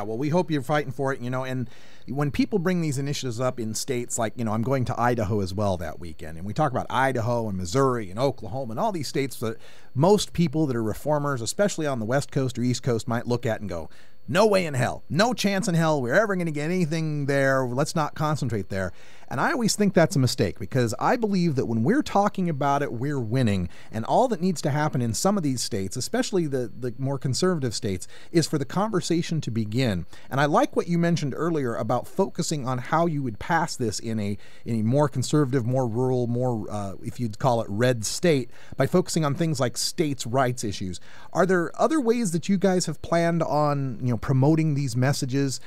Well, we hope you're fighting for it, and when people bring these initiatives up in states like, I'm going to Idaho as well that weekend, and we talk about Idaho and Missouri and Oklahoma and all these states that most people that are reformers, especially on the West Coast or East Coast, might look at and go, no way in hell, no chance in hell we're ever going to get anything there. Let's not concentrate there. And I always think that's a mistake, because I believe that when we're talking about it, we're winning. And all that needs to happen in some of these states, especially the more conservative states, is for the conversation to begin. And I like what you mentioned earlier about focusing on how you would pass this in a more conservative, more rural, more, if you'd call it, red state, by focusing on things like states' rights issues. Are there other ways that you guys have planned on, promoting these messages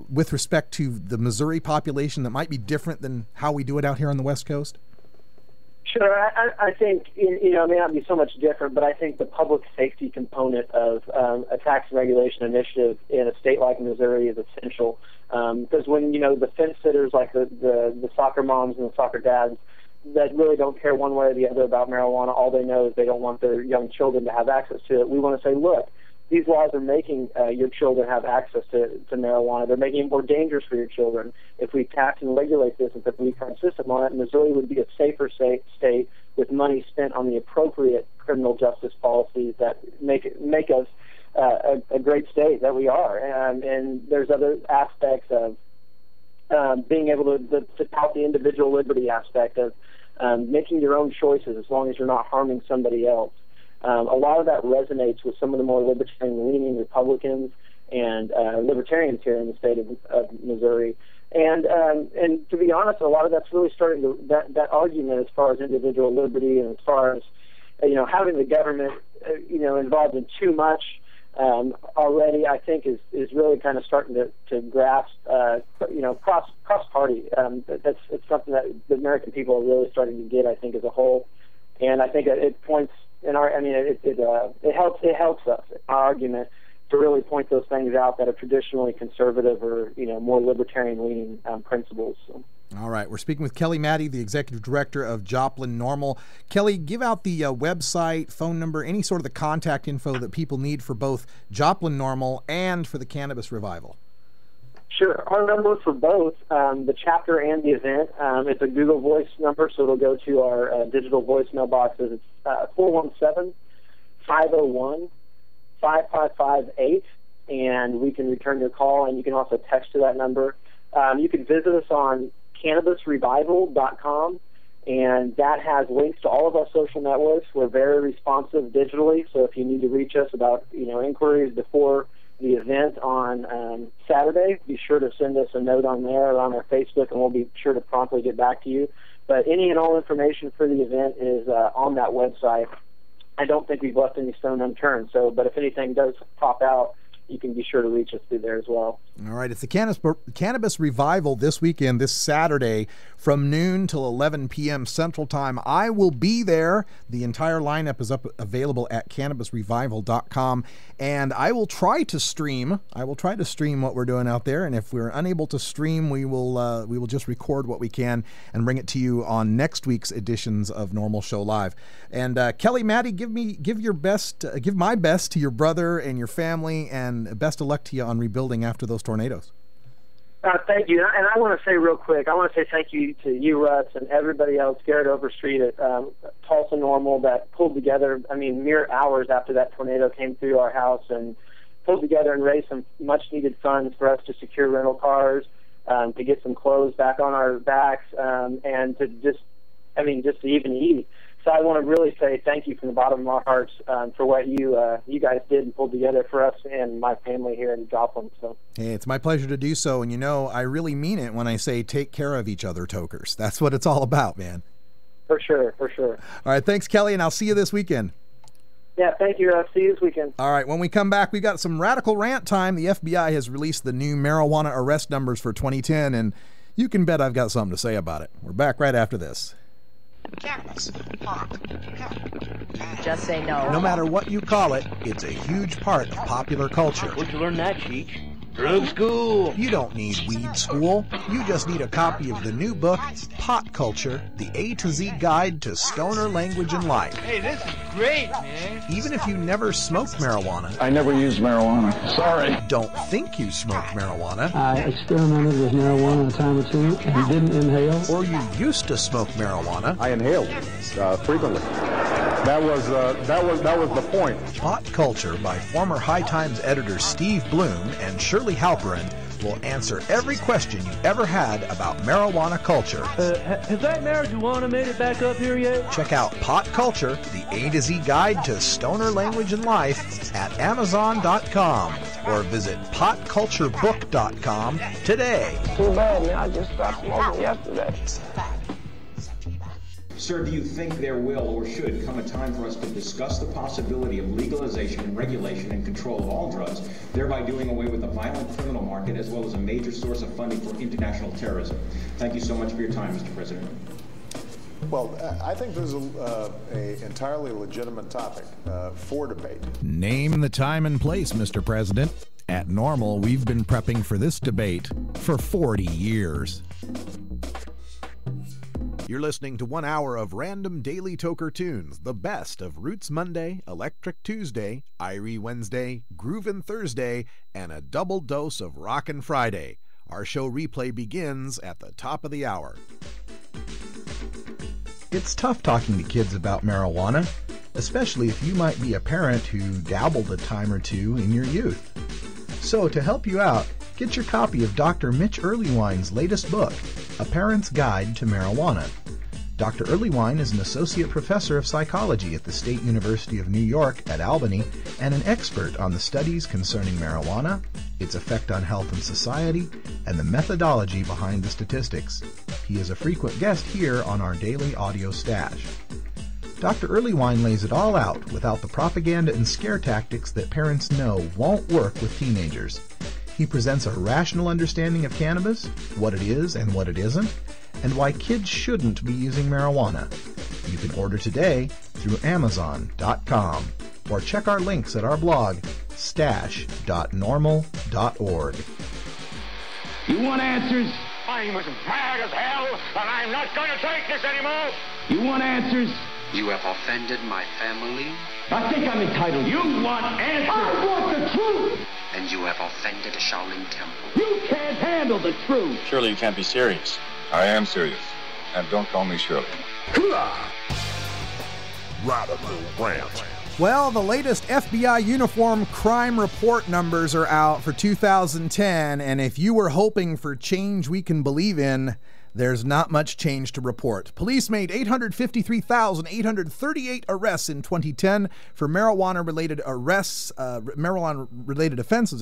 with respect to the Missouri population that might be different than how we do it out here on the West Coast? Sure. I think, it may not be so much different, but I think the public safety component of a tax and regulation initiative in a state like Missouri is essential. Because when, the fence sitters like the soccer moms and the soccer dads that really don't care one way or the other about marijuana, all they know is they don't want their young children to have access to it. We want to say, look, these laws are making your children have access to marijuana. They're making it more dangerous for your children. If we tax and regulate this and put the card system on it, Missouri would be a safer state with money spent on the appropriate criminal justice policies that make us a great state that we are. And there's other aspects of being able to tout the individual liberty aspect of making your own choices as long as you're not harming somebody else. A lot of that resonates with some of the more libertarian-leaning Republicans and libertarians here in the state of Missouri. And to be honest, a lot of that's really starting that argument as far as individual liberty and as far as having the government involved in too much already, I think is really kind of starting to grasp cross party. It's something that the American people are really starting to get, I think, as a whole. And I think it points it helps us in our argument to really point those things out that are traditionally conservative or more libertarian leaning principles. So. All right, we're speaking with Kelly Maddie, the executive director of Joplin NORML. Kelly, give out the website, phone number, any sort of the contact info that people need for both Joplin NORML and for the Cannabis Revival. Sure. Our number for both, the chapter and the event, it's a Google Voice number, so it'll go to our digital voicemail boxes. It's 417-501-5558, and we can return your call, and you can also text to that number. You can visit us on cannabisrevival.com, and that has links to all of our social networks. We're very responsive digitally, so if you need to reach us about inquiries before the event on Saturday, be sure to send us a note on there or on our Facebook, and we'll be sure to promptly get back to you. But any and all information for the event is on that website. I don't think we've left any stone unturned. But if anything does pop out, you can be sure to reach us through there as well. All right, it's the Cannabis Revival this weekend, this Saturday, from noon till 11 p.m. Central Time. I will be there. The entire lineup is available at cannabisrevival.com, and I will try to stream. What we're doing out there, and if we're unable to stream, we will just record what we can and bring it to you on next week's editions of NORML Show Live. And Kelly, Maddie, give my best to your brother and your family, and best of luck to you on rebuilding after those tornadoes. Thank you. And I want to say real quick, I want to say thank you to you, Ruts, and everybody else, Garrett Overstreet at Tulsa NORML, that pulled together, mere hours after that tornado came through our house, and pulled together and raised some much-needed funds for us to secure rental cars, to get some clothes back on our backs, and to just to even eat. So I want to really say thank you from the bottom of our hearts for what you guys did and pulled together for us and my family here in Joplin. So hey, it's my pleasure to do so, and I really mean it when I say take care of each other, tokers. That's what it's all about, man. For sure. All right, thanks, Kelly, and I'll see you this weekend. Yeah, thank you. See you this weekend. All right, when we come back, we got some radical rant time. The FBI has released the new marijuana arrest numbers for 2010, and you can bet I've got something to say about it. We're back right after this. Cannabis, pot, hemp. Just say no. No matter what you call it, it's a huge part of popular culture. Where'd you learn that, Cheech? Drug school. You don't need weed school. You just need a copy of the new book, Pot Culture, the A to Z Guide to Stoner Language and Life. Hey, this is great, man. Even if you never smoked marijuana. I never used marijuana. Sorry. Don't think you smoked marijuana. I experimented with marijuana a time or two and didn't inhale. Or you used to smoke marijuana. I inhaled frequently. That was the point. Pot Culture by former High Times editor Steve Bloom and Shirley Halperin will answer every question you ever had about marijuana culture. Has that marijuana made it back up here yet? Check out Pot Culture, the A to Z Guide to Stoner Language and Life at Amazon.com or visit potculturebook.com today. Too bad, man. I just stopped smoking yesterday. Sir, do you think there will or should come a time for us to discuss the possibility of legalization and regulation and control of all drugs, thereby doing away with the violent criminal market as well as a major source of funding for international terrorism? Thank you so much for your time, Mr. President. Well, I think this is an entirely legitimate topic for debate. Name the time and place, Mr. President. At NORML, we've been prepping for this debate for 40 years. You're listening to 1 hour of random daily toker tunes, the best of Roots Monday, Electric Tuesday, Irie Wednesday, Groovin' Thursday, and a double dose of Rockin' Friday. Our show replay begins at the top of the hour. It's tough talking to kids about marijuana, especially if you might be a parent who dabbled a time or two in your youth. So to help you out, get your copy of Dr. Mitch Earlywine's latest book, A Parent's Guide to Marijuana. Dr. Earlywine is an associate professor of psychology at the State University of New York at Albany and an expert on the studies concerning marijuana, its effect on health and society, and the methodology behind the statistics. He is a frequent guest here on our daily audio stash. Dr. Earlywine lays it all out without the propaganda and scare tactics that parents know won't work with teenagers. He presents a rational understanding of cannabis, what it is and what it isn't, and why kids shouldn't be using marijuana. You can order today through Amazon.com or check our links at our blog, stash.norml.org. You want answers? I'm as mad as hell, and I'm not going to take this anymore. You want answers? You have offended my family. I think I'm entitled. You want answers? I want the truth. And you have offended the Shaolin Temple. You can't handle the truth. Surely you can't be serious. I am serious. And don't call me Shirley. Radical Rant. Well, the latest FBI uniform crime report numbers are out for 2010, and if you were hoping for change we can believe in, there's not much change to report. Police made 853,838 arrests in 2010 for marijuana-related offenses,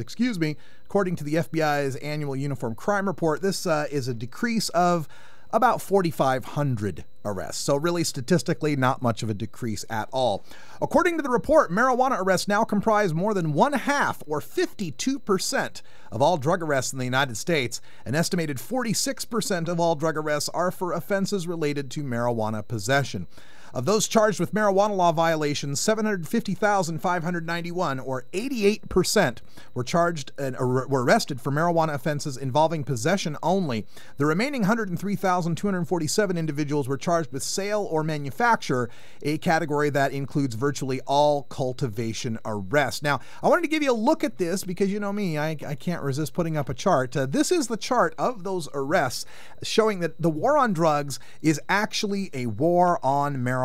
according to the FBI's annual uniform crime report. This is a decrease of about 4,500 arrests. So really, statistically, not much of a decrease at all. According to the report, marijuana arrests now comprise more than 1/2, or 52%, of all drug arrests in the United States. An estimated 46% of all drug arrests are for offenses related to marijuana possession. Of those charged with marijuana law violations, 750,591, or 88%, were charged and were arrested for marijuana offenses involving possession only. The remaining 103,247 individuals were charged with sale or manufacture, a category that includes virtually all cultivation arrests. Now, I wanted to give you a look at this because you know me, I can't resist putting up a chart. This is the chart of those arrests showing that the war on drugs is actually a war on marijuana.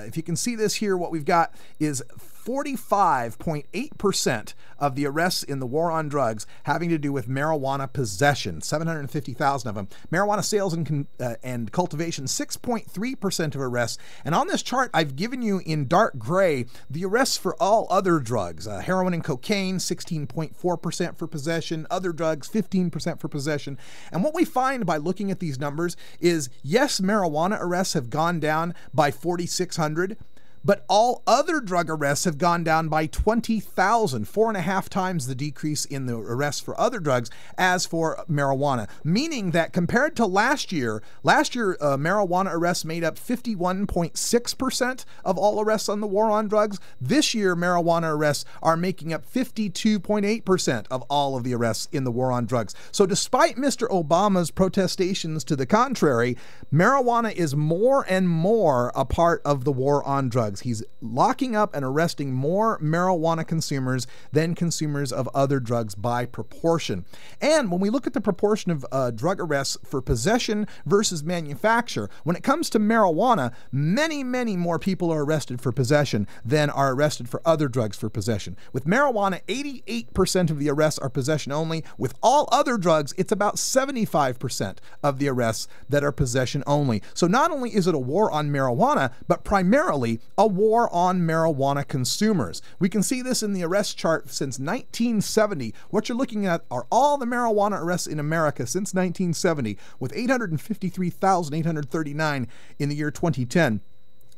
If you can see this here, what we've got is 45.8% of the arrests in the war on drugs having to do with marijuana possession, 750,000 of them. Marijuana sales and cultivation, 6.3% of arrests. And on this chart, I've given you in dark gray the arrests for all other drugs. Heroin and cocaine, 16.4% for possession. Other drugs, 15% for possession. And what we find by looking at these numbers is, yes, marijuana arrests have gone down by 4,600, but all other drug arrests have gone down by 20,000, 4.5 times the decrease in the arrests for other drugs as for marijuana, meaning that compared to last year, marijuana arrests made up 51.6% of all arrests on the war on drugs. This year, marijuana arrests are making up 52.8% of all of the arrests in the war on drugs. So despite Mr. Obama's protestations to the contrary, marijuana is more and more a part of the war on drugs. He's locking up and arresting more marijuana consumers than consumers of other drugs by proportion. And when we look at the proportion of drug arrests for possession versus manufacture, when it comes to marijuana, many, many more people are arrested for possession than are arrested for other drugs for possession. With marijuana, 88% of the arrests are possession only. With all other drugs, it's about 75% of the arrests that are possession only. So not only is it a war on marijuana, but primarily a war on marijuana consumers. We can see this in the arrest chart since 1970. What you're looking at are all the marijuana arrests in America since 1970, with 853,839 in the year 2010.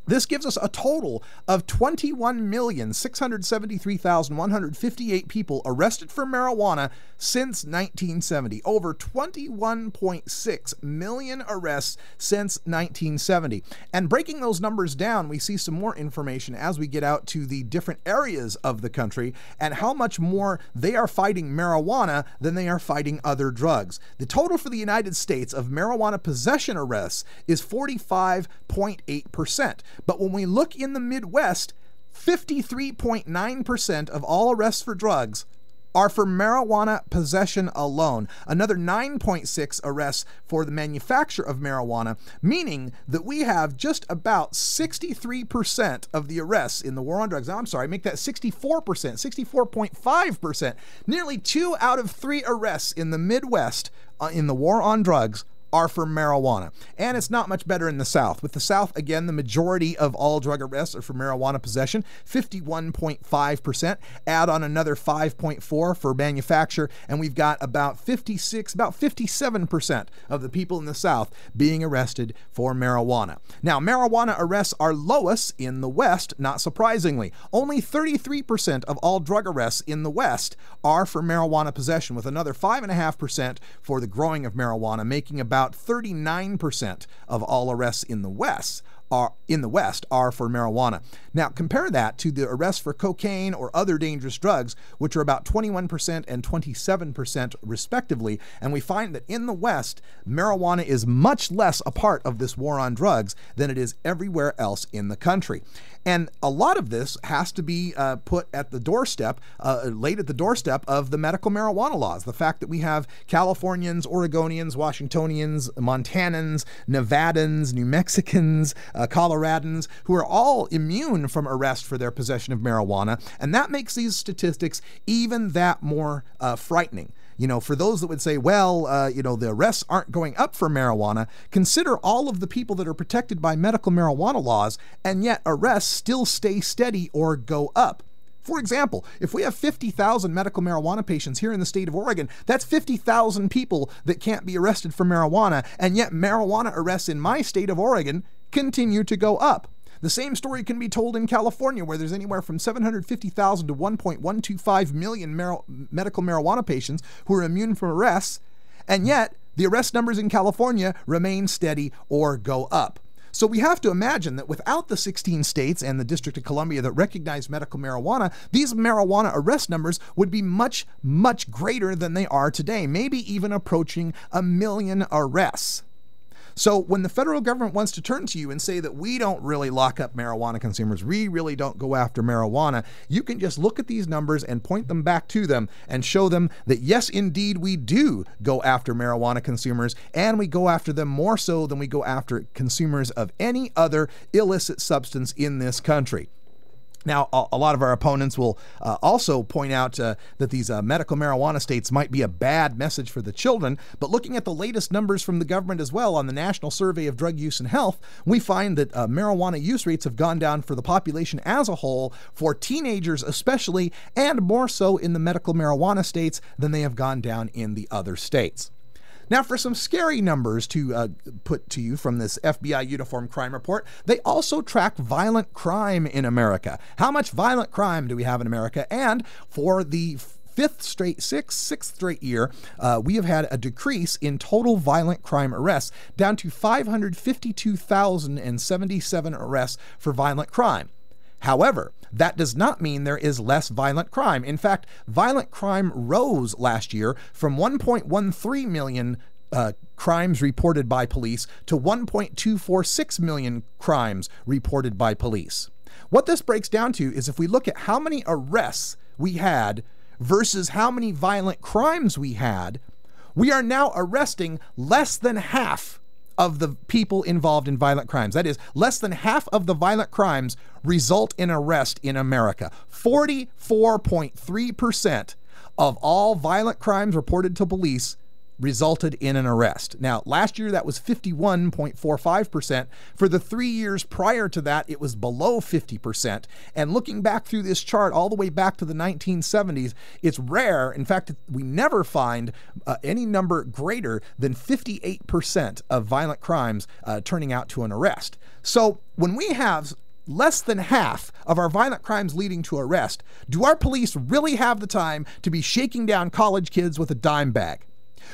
This gives us a total of 21,673,158 people arrested for marijuana since 1970. Over 21.6 million arrests since 1970. And breaking those numbers down, we see some more information as we get out to the different areas of the country and how much more they are fighting marijuana than they are fighting other drugs. The total for the United States of marijuana possession arrests is 45.8%. But when we look in the Midwest, 53.9% of all arrests for drugs are for marijuana possession alone. Another 9.6 arrests for the manufacture of marijuana, meaning that we have just about 63% of the arrests in the war on drugs. Now, I'm sorry, make that 64%, 64.5%. Nearly 2 out of 3 arrests in the Midwest in the war on drugs are for marijuana. And it's not much better in the South. With the South, again, the majority of all drug arrests are for marijuana possession, 51.5%. Add on another 5.4 for manufacture, and we've got about 57% of the people in the South being arrested for marijuana. Now, marijuana arrests are lowest in the West, not surprisingly. Only 33% of all drug arrests in the West are for marijuana possession, with another 5.5% for the growing of marijuana, making about 39% of all arrests in the West in the West are for marijuana. Now, compare that to the arrests for cocaine or other dangerous drugs, which are about 21% and 27% respectively, and we find that in the West, marijuana is much less a part of this war on drugs than it is everywhere else in the country. And a lot of this has to be put at the doorstep, laid at the doorstep of the medical marijuana laws. The fact that we have Californians, Oregonians, Washingtonians, Montanans, Nevadans, New Mexicans, Coloradans, who are all immune from arrest for their possession of marijuana. And that makes these statistics even that more frightening. You know, for those that would say, well, you know, the arrests aren't going up for marijuana, consider all of the people that are protected by medical marijuana laws, and yet arrests still stay steady or go up. For example, if we have 50,000 medical marijuana patients here in the state of Oregon, that's 50,000 people that can't be arrested for marijuana, and yet marijuana arrests in my state of Oregon continue to go up. The same story can be told in California, where there's anywhere from 750,000 to 1.125 million medical marijuana patients who are immune from arrests, and yet the arrest numbers in California remain steady or go up. So we have to imagine that without the 16 states and the District of Columbia that recognize medical marijuana, these marijuana arrest numbers would be much, much greater than they are today, maybe even approaching 1 million arrests. So when the federal government wants to turn to you and say that we don't really lock up marijuana consumers, we really don't go after marijuana, you can just look at these numbers and point them back to them and show them that yes, indeed, we do go after marijuana consumers, and we go after them more so than we go after consumers of any other illicit substance in this country. Now, a lot of our opponents will also point out that these medical marijuana states might be a bad message for the children, but looking at the latest numbers from the government as well on the National Survey of Drug Use and Health, we find that marijuana use rates have gone down for the population as a whole, for teenagers especially, and more so in the medical marijuana states than they have gone down in the other states. Now, for some scary numbers to put to you from this FBI Uniform Crime Report, they also track violent crime in America. How much violent crime do we have in America? And for the sixth straight year, we have had a decrease in total violent crime arrests, down to 552,077 arrests for violent crime. However, that does not mean there is less violent crime. In fact, violent crime rose last year from 1.13 million crimes reported by police to 1.246 million crimes reported by police. What this breaks down to is if we look at how many arrests we had versus how many violent crimes we had, we are now arresting less than half of the people involved in violent crimes. That is, less than half of the violent crimes result in arrest in America. 44.3% of all violent crimes reported to police resulted in an arrest. Now, last year that was 51.45%. For the 3 years prior to that, it was below 50%. And looking back through this chart all the way back to the 1970s, it's rare. In fact, we never find any number greater than 58% of violent crimes turning out to an arrest. So when we have less than half of our violent crimes leading to arrest, do our police really have the time to be shaking down college kids with a dime bag?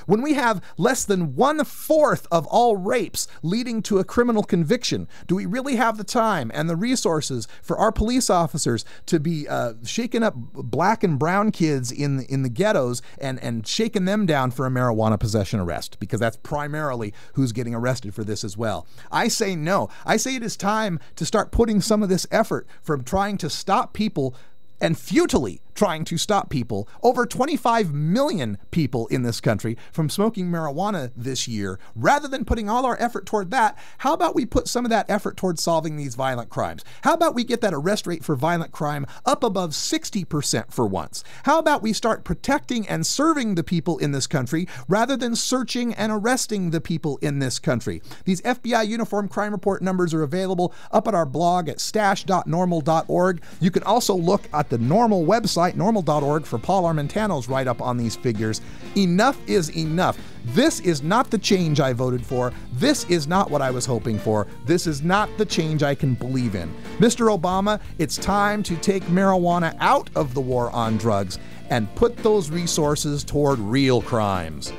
When we have less than 1/4 of all rapes leading to a criminal conviction, do we really have the time and the resources for our police officers to be shaking up black and brown kids in the ghettos and shaking them down for a marijuana possession arrest? Because that's primarily who's getting arrested for this as well. I say no. I say it is time to start putting some of this effort from trying to stop people and futilely trying to stop people, over 25 million people in this country, from smoking marijuana this year. Rather than putting all our effort toward that, how about we put some of that effort toward solving these violent crimes? How about we get that arrest rate for violent crime up above 60% for once? How about we start protecting and serving the people in this country rather than searching and arresting the people in this country? These FBI Uniform Crime Report numbers are available up at our blog at stash.normal.org. You can also look at the Normal website, normal.org, for Paul Armentano's write-up on these figures. Enough is enough. This is not the change I voted for. This is not what I was hoping for. This is not the change I can believe in. Mr. Obama, it's time to take marijuana out of the war on drugs and put those resources toward real crimes.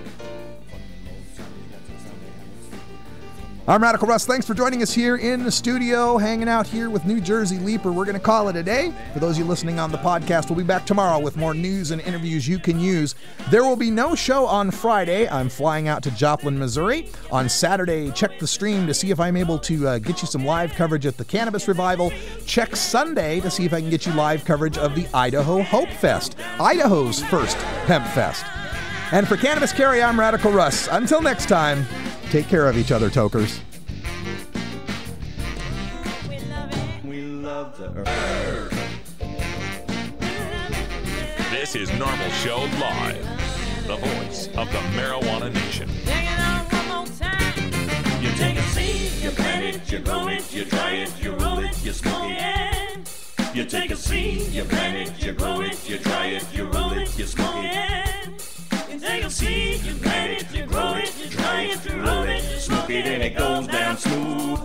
I'm Radical Russ. Thanks for joining us here in the studio, hanging out here with New Jersey Leaper. We're going to call it a day. For those of you listening on the podcast, we'll be back tomorrow with more news and interviews you can use. There will be no show on Friday. I'm flying out to Joplin, Missouri. On Saturday, check the stream to see if I'm able to get you some live coverage at the Cannabis Revival. Check Sunday to see if I can get you live coverage of the Idaho Hope Fest, Idaho's first hemp fest. And for Cannabis Carry, I'm Radical Russ. Until next time, take care of each other, tokers. We love the earth. This is Normal Show Live, the voice of the Marijuana Nation. You take a seed, you plant it, you grow it, you dry it, you roll it, you smoke it. You take a seed, you plant it, you grow it, you dry it, you roll it, you smoke it. You take a seed, you plant it, you grow it, you dry it, you roll it, you smoke it, and it goes down smooth.